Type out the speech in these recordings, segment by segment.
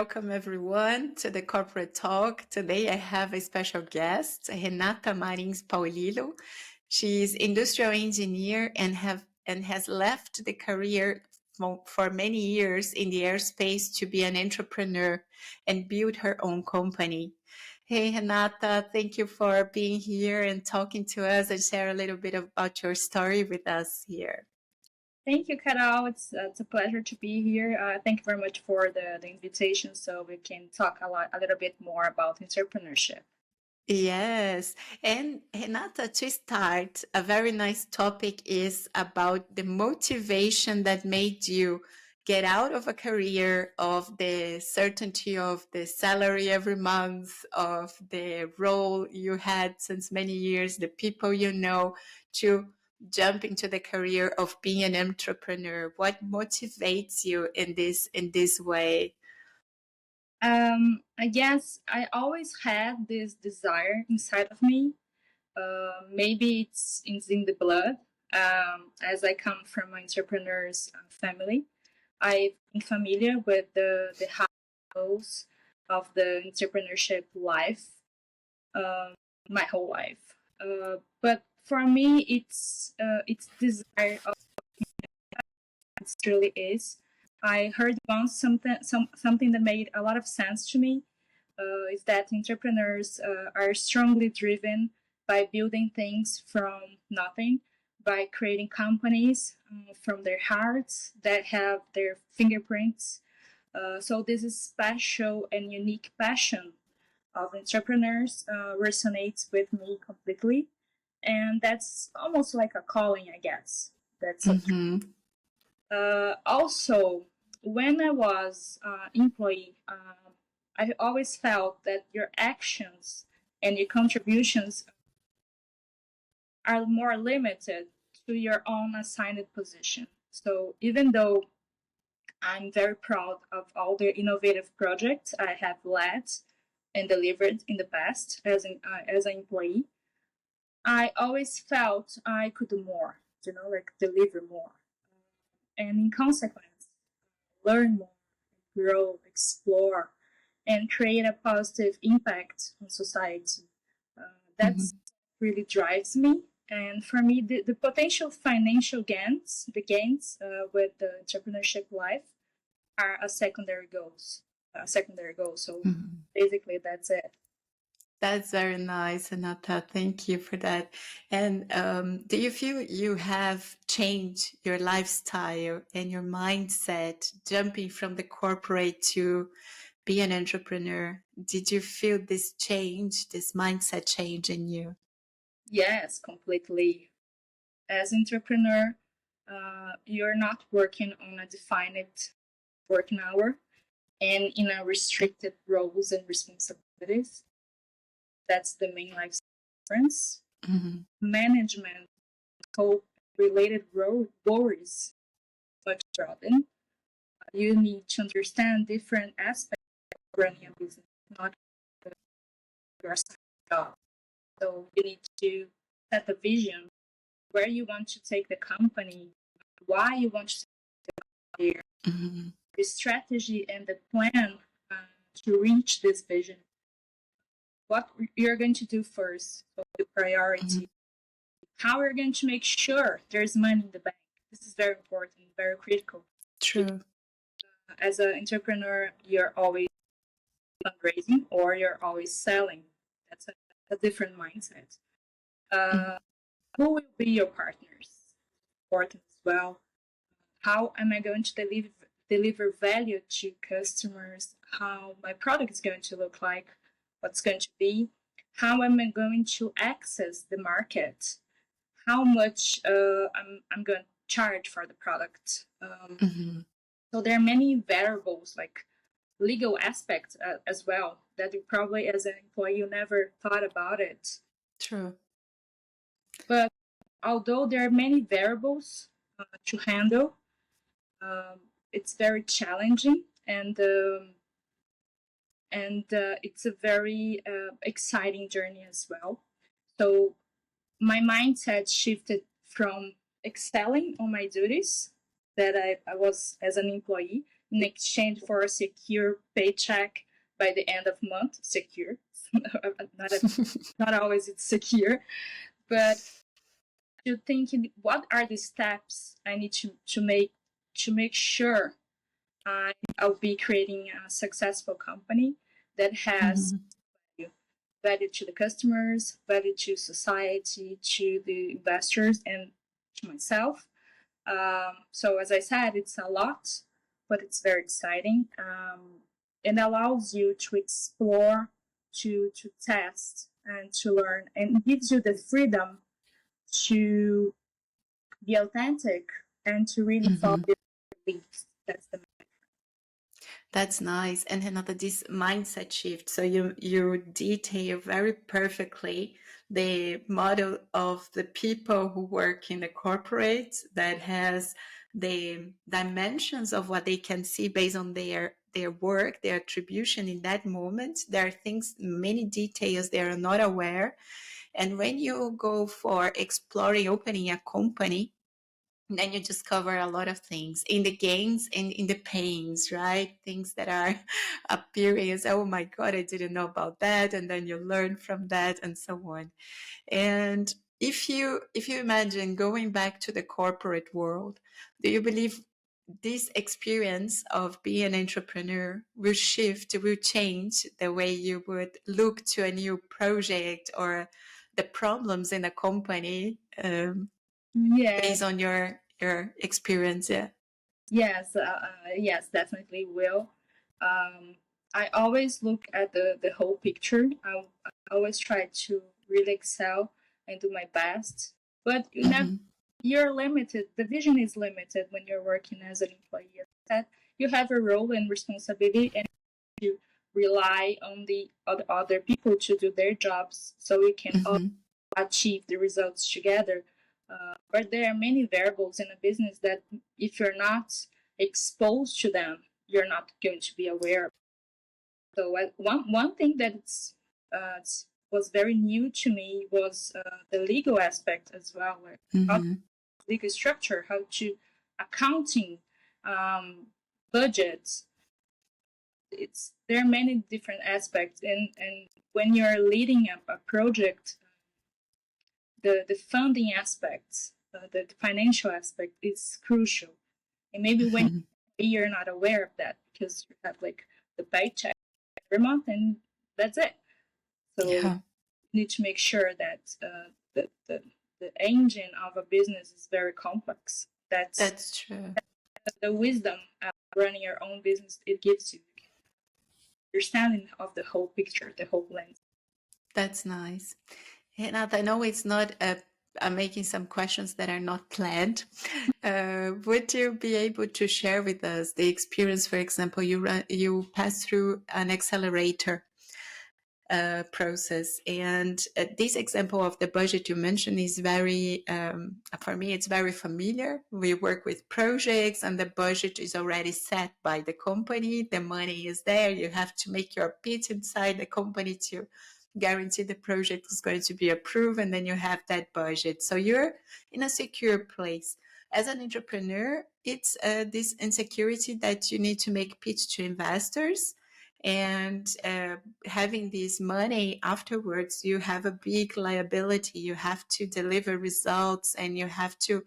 welcome everyone to the Corporate Talk. Today I have a special guest, Renata Marins Paolillo. She is industrial engineer and has left the career for many years in the aerospace to be an entrepreneur and build her own company. Hey Renata, thank you for being here and talking to us and share a little bit about your story with us here. Thank you, Carol. It's a pleasure to be here. Thank you very much for the invitation, so we can talk a little bit more about entrepreneurship. Yes. And Renata, to start, a very nice topic is about the motivation that made you get out of a career of the certainty of the salary every month, of the role you had since many years, the people you know, to jump into the career of being an entrepreneur. What motivates you in this way? I guess I always had this desire inside of me. Maybe it's in the blood. As I come from an entrepreneur's family, I've been familiar with the highs of the entrepreneurship life my whole life. But for me, it's desire of it truly is. I heard once something that made a lot of sense to me. Is that entrepreneurs are strongly driven by building things from nothing, by creating companies from their hearts that have their fingerprints. So this is special and unique passion of entrepreneurs resonates with me completely. And that's almost like a calling, I guess. That's also, when I was employee, I always felt that your actions and your contributions are more limited to your own assigned position. So even though I'm very proud of all the innovative projects I have led and delivered in the past as an employee, I always felt I could do more, like deliver more. And in consequence, learn more, grow, explore, and create a positive impact on society. That's really drives me. And for me, the potential financial gains, with the entrepreneurship life, are a secondary goal. So basically, that's it. That's very nice, Renata. Thank you for that. And do you feel you have changed your lifestyle and your mindset jumping from the corporate to be an entrepreneur? Did you feel this change, this mindset change in you? Yes, completely. As entrepreneur, you're not working on a defined working hour and in a restricted roles and responsibilities. That's the main life difference. Management, scope, related worries, much broaden. You need to understand different aspects of running a business, not your job. So you need to set a vision where you want to take the company, why you want to take the company, the strategy and the plan to reach this vision. What you're going to do first, so the priority. How you're going to make sure there's money in the bank. This is very important, very critical. True. As an entrepreneur, you're always fundraising or you're always selling. That's a different mindset. Who will be your partners? Important as well. How am I going to deliver value to customers? How my product is going to look like? What's going to be? How am I going to access the market? How much I'm going to charge for the product? So there are many variables, like legal aspects as well, that you probably as an employee you never thought about it. True. But although there are many variables to handle, it's very challenging and it's a very exciting journey as well. So my mindset shifted from excelling on my duties that I was as an employee in exchange for a secure paycheck by the end of month. Secure, not always it's secure, but you're thinking, what are the steps I need to make sure I'll be creating a successful company that has value to the customers, value to society, to the investors, and to myself. So as I said, it's a lot, but it's very exciting, and allows you to explore, to test, and to learn, and gives you the freedom to be authentic and to really follow your beliefs. That's the That's nice. And Renata, this mindset shift. So you detail very perfectly the model of the people who work in the corporate that has the dimensions of what they can see based on their work, their attribution in that moment. There are things, many details they are not aware. And when you go for exploring opening a company, then you discover a lot of things in the gains and in the pains, right? Things that are appearing as, oh my God, I didn't know about that. And then you learn from that and so on. And if you imagine going back to the corporate world, do you believe this experience of being an entrepreneur will shift, will change the way you would look to a new project or the problems in a company? Based on your experience? Yes, yes, definitely will. I always look at the whole picture. I always try to really excel and do my best, but you're limited. The vision is limited when you're working as an employee. That you have a role and responsibility, and you rely on the other people to do their jobs, so we can all achieve the results together. But there are many variables in a business that if you're not exposed to them, you're not going to be aware of. So one thing that was very new to me was the legal aspect as well, how legal structure, how to accounting, budgets. There are many different aspects, and when you're leading a project, the funding aspects, the financial aspect is crucial. And maybe when you're not aware of that because you have like the paycheck every month and that's it. So you need to make sure that the engine of a business is very complex. That's true. The wisdom of running your own business, it gives you understanding of the whole picture, the whole lens. That's nice. Renata, I know it's not I'm making some questions that are not planned. Would you be able to share with us the experience? For example, you passed through an accelerator process, and this example of the budget you mentioned is very, for me, it's very familiar. We work with projects, and the budget is already set by the company. The money is there. You have to make your pitch inside the company to guarantee the project is going to be approved, and then you have that budget. So you're in a secure place. As an entrepreneur, it's this insecurity that you need to make pitch to investors, and having this money afterwards, you have a big liability. You have to deliver results, and you have to.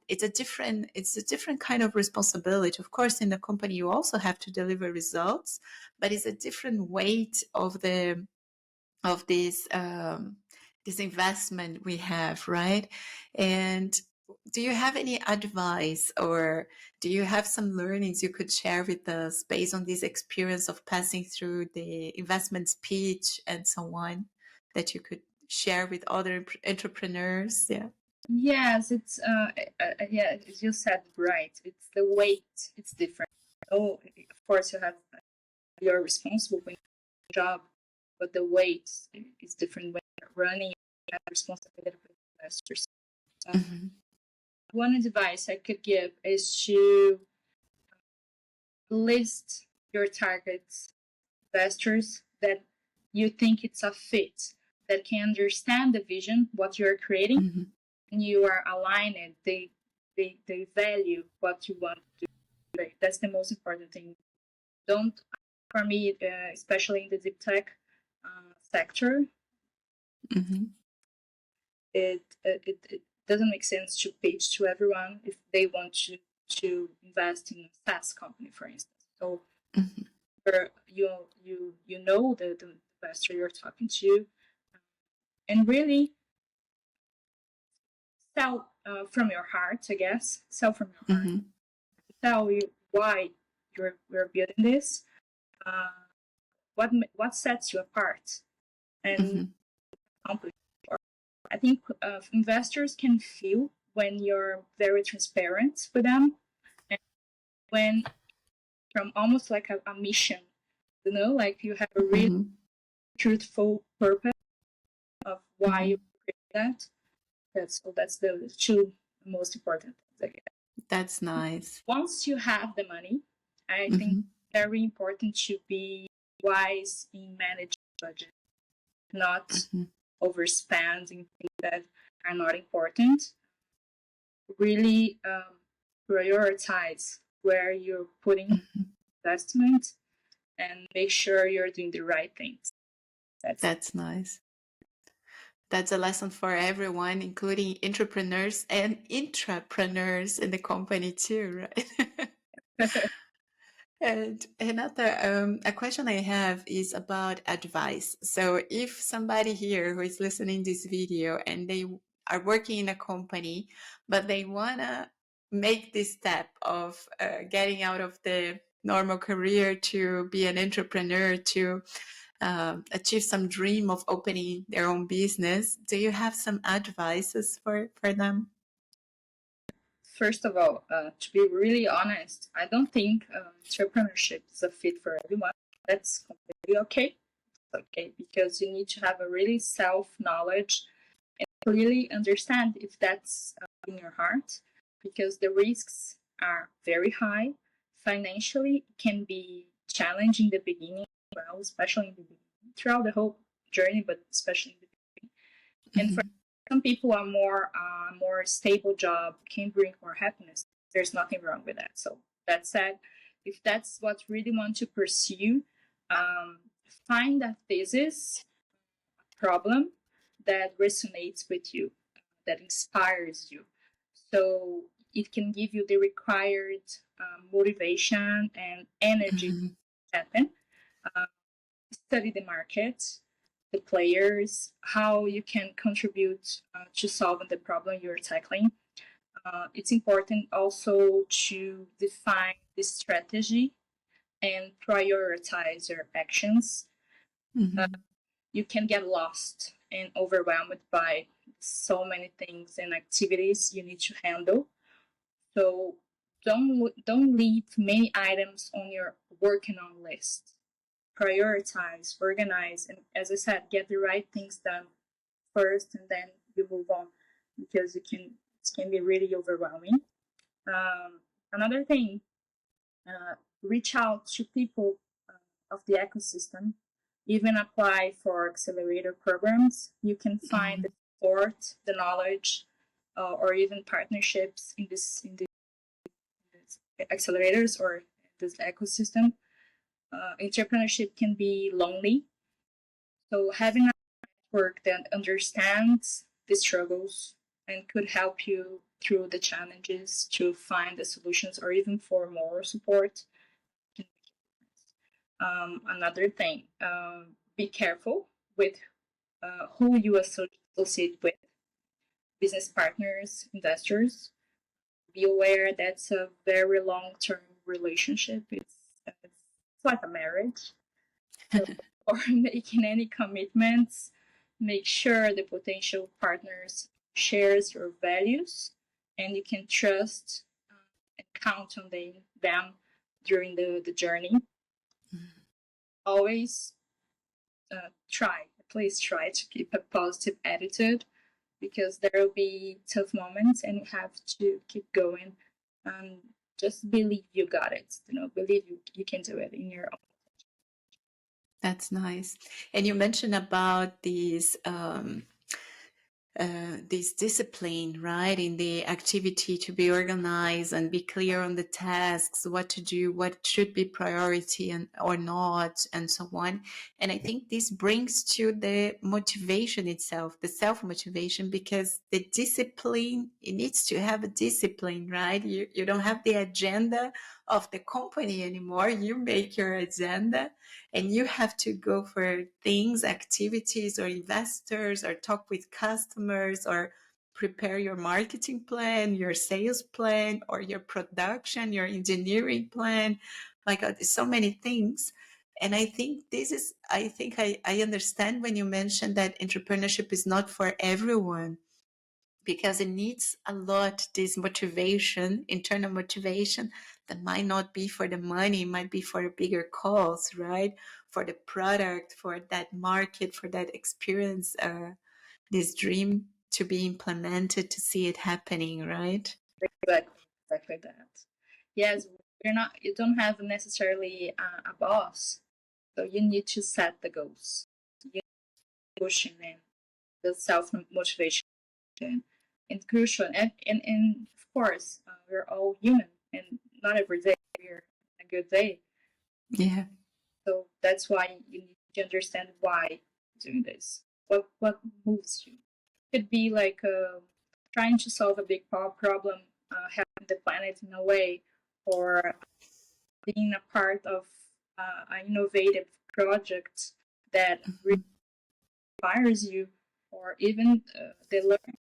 It's a different kind of responsibility. Of course, in the company, you also have to deliver results, but it's a different weight of this investment we have, right? And do you have any advice, or do you have some learnings you could share with us based on this experience of passing through the investment speech and so on, that you could share with other entrepreneurs? Yes, it's yeah, as you said, right. It's the weight. It's different. Oh, of course, you're responsible for your job, but the weight is different when you're running. You have responsibility for investors. One advice I could give is to list your targets, investors that you think it's a fit, that can understand the vision, what you're creating, and you are aligned, they value what you want to do. that's the most important thing. Don't, for me, especially in the deep tech sector, it doesn't make sense to pitch to everyone if they want to invest in a SaaS company, for instance. So you know the investor you're talking to, and really sell from your heart, I guess. Sell from your heart. Tell you why you're building this, what sets you apart, and I think investors can feel when you're very transparent with them, and when from almost like a mission, like you have a really truthful purpose of why you create that. That's the two most important things, I guess. That's nice. Once you have the money, I think it's very important to be wise in managing budget, not overspend in things that are not important. Really prioritize where you're putting investment and make sure you're doing the right things. That's nice. That's a lesson for everyone, including entrepreneurs and intrapreneurs in the company too, right? And Renata, a question I have is about advice. So if somebody here who is listening this video and they are working in a company, but they want to make this step of getting out of the normal career to be an entrepreneur, to achieve some dream of opening their own business, do you have some advices for them? First of all, to be really honest, I don't think entrepreneurship is a fit for everyone. That's completely okay. It's okay, because you need to have a really self-knowledge and really understand if that's in your heart, because the risks are very high. Financially, it can be challenging in the beginning, well, especially in the beginning, throughout the whole journey, but especially in the beginning. And for some people, a more stable job can bring more happiness. There's nothing wrong with that. So that said, if that's what you really want to pursue, find a thesis, a problem that resonates with you, that inspires you. So it can give you the required motivation and energy to happen. Study the market, the players, how you can contribute to solving the problem you're tackling. It's important also to define the strategy and prioritize your actions. You can get lost and overwhelmed by so many things and activities you need to handle. So don't leave many items on your working on list. Prioritize, organize, and as I said, get the right things done first, and then you move on, because it can be really overwhelming. Another thing, reach out to people of the ecosystem. Even apply for accelerator programs. You can find the support, the knowledge, or even partnerships in these accelerators or this ecosystem. Entrepreneurship can be lonely, so having a network that understands the struggles and could help you through the challenges to find the solutions, or even for more support. Another thing, be careful with who you associate with. Business partners, investors. Be aware that's a very long-term relationship. It's like a marriage. So, or making any commitments, make sure the potential partners shares your values, and you can trust and count on them during the journey. Always at least try to keep a positive attitude, because there will be tough moments and you have to keep going, and just believe you got it. Believe you can do it in your own. That's nice. And you mentioned about these this discipline, right, in the activity, to be organized and be clear on the tasks, what to do, what should be priority and or not, and so on. And I think this brings to the motivation itself, the self-motivation, because the discipline, it needs to have a discipline, right? You don't have the agenda of the company anymore. You make your agenda, and you have to go for things, activities, or investors, or talk with customers, or prepare your marketing plan, your sales plan, or your production, your engineering plan. My God, there's so many things. And I think I understand when you mentioned that entrepreneurship is not for everyone, because it needs a lot this motivation, internal motivation, that might not be for the money, it might be for a bigger cause, right? For the product, for that market, for that experience, this dream to be implemented, to see it happening, right? Exactly that. Yes, you don't have necessarily a boss, so you need to set the goals. You need pushing and the self motivation and crucial. And of course, we're all human, and not every day we're a good day. Yeah. So that's why you need to understand why you're doing this. What moves you? Could be like trying to solve a big problem, helping the planet in a way, or being a part of an innovative project that really inspires you, or even the learning.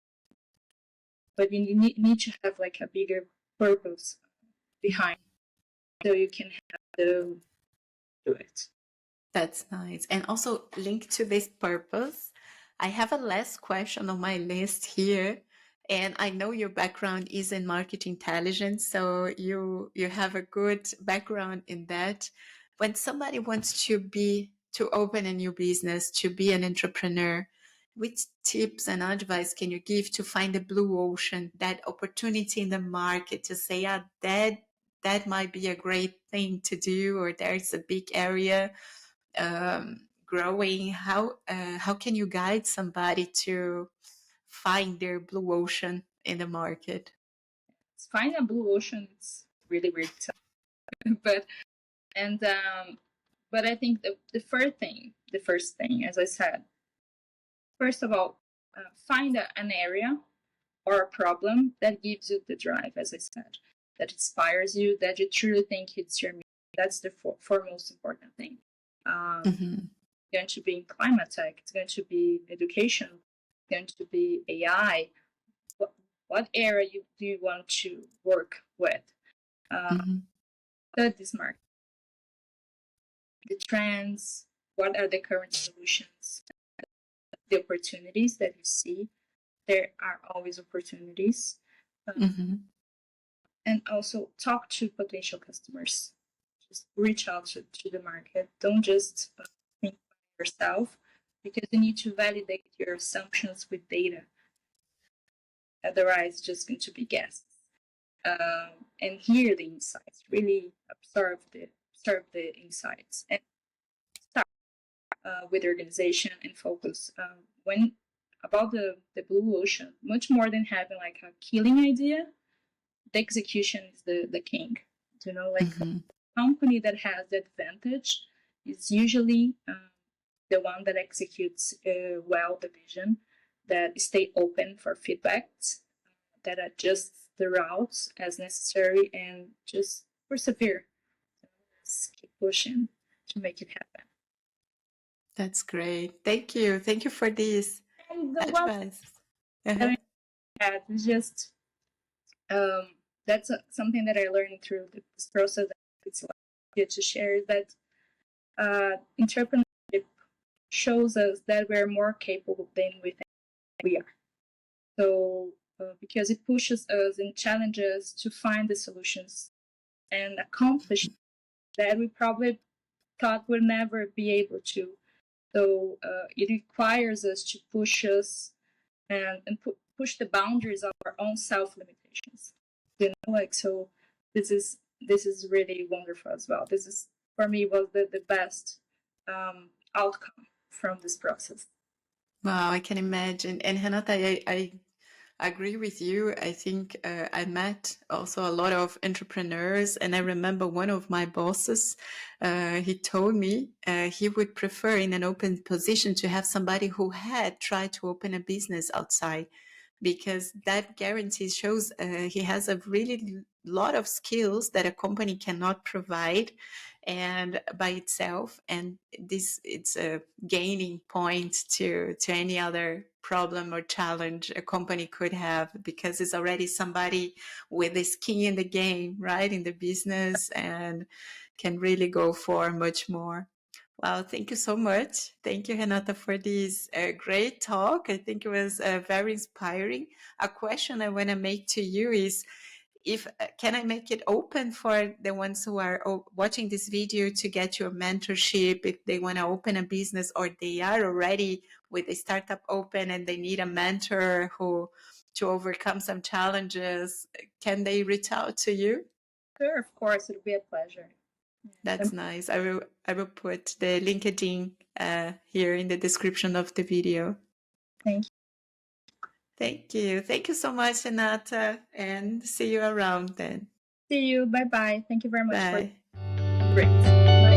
But you need to have like a bigger purpose behind, so you can have to do it. That's nice. And also linked to this purpose, I have a last question on my list here. And I know your background is in market intelligence, so you have a good background in that. When somebody wants to open a new business, to be an entrepreneur, which tips and advice can you give to find the blue ocean, that opportunity in the market, to say, that might be a great thing to do, or there's a big area growing? How can you guide somebody to find their blue ocean in the market? Find a blue ocean, it's really really tough. And but I think the first thing, as I said, first of all, find an area or a problem that gives you the drive, as I said, that inspires you, that you truly think it's your mission. That's the foremost important thing. Mm-hmm. It's going to be in climate tech, it's going to be education, it's going to be AI. What area do you want to work with? Mm-hmm. This market, the trends, what are the current solutions, the opportunities that you see. There are always opportunities. Mm-hmm. And also talk to potential customers. Just reach out to the market. Don't just think by yourself, because you need to validate your assumptions with data. Otherwise, it's just going to be guesses. And hear the insights. Really observe the insights, and start with the organization and focus. When about the blue ocean, much more than having like a killing idea, the execution is the king. Like Mm-hmm. a company that has the advantage is usually the one that executes well the vision, that stay open for feedbacks, that adjusts the routes as necessary, and just persevere. Just keep pushing to make it happen. That's great. Thank you for this And the last advice. thing Uh-huh. I had is just that's something that I learned through this process. It's like good to share that entrepreneurship shows us that we're more capable than we think we are. So, because it pushes us and challenges to find the solutions and accomplish that we probably thought we'd never be able to. So, it requires us to push us and push the boundaries of our own self limitations. So this is really wonderful as well. This is, for me, was the best outcome from this process. Wow, I can imagine. And Renata, I agree with you. I think I met also a lot of entrepreneurs, and I remember one of my bosses. He told me he would prefer in an open position to have somebody who had tried to open a business outside, because that guarantees shows he has a really lot of skills that a company cannot provide and by itself, and this it's a gaining point to any other problem or challenge a company could have, because it's already somebody with a skin in the game, right, in the business, and can really go for much more. Wow, thank you so much. Thank you, Renata, for this great talk. I think it was very inspiring. A question I want to make to you is, if can I make it open for the ones who are watching this video to get your mentorship if they want to open a business, or they are already with a startup open and they need a mentor who to overcome some challenges? Can they reach out to you? Sure, of course, it'll be a pleasure. That's nice. I will put the LinkedIn here in the description of the video. Thank you. Thank you. Thank you so much, Renata, and see you around then. See you. Bye bye. Thank you very much for Bye. great. Bye.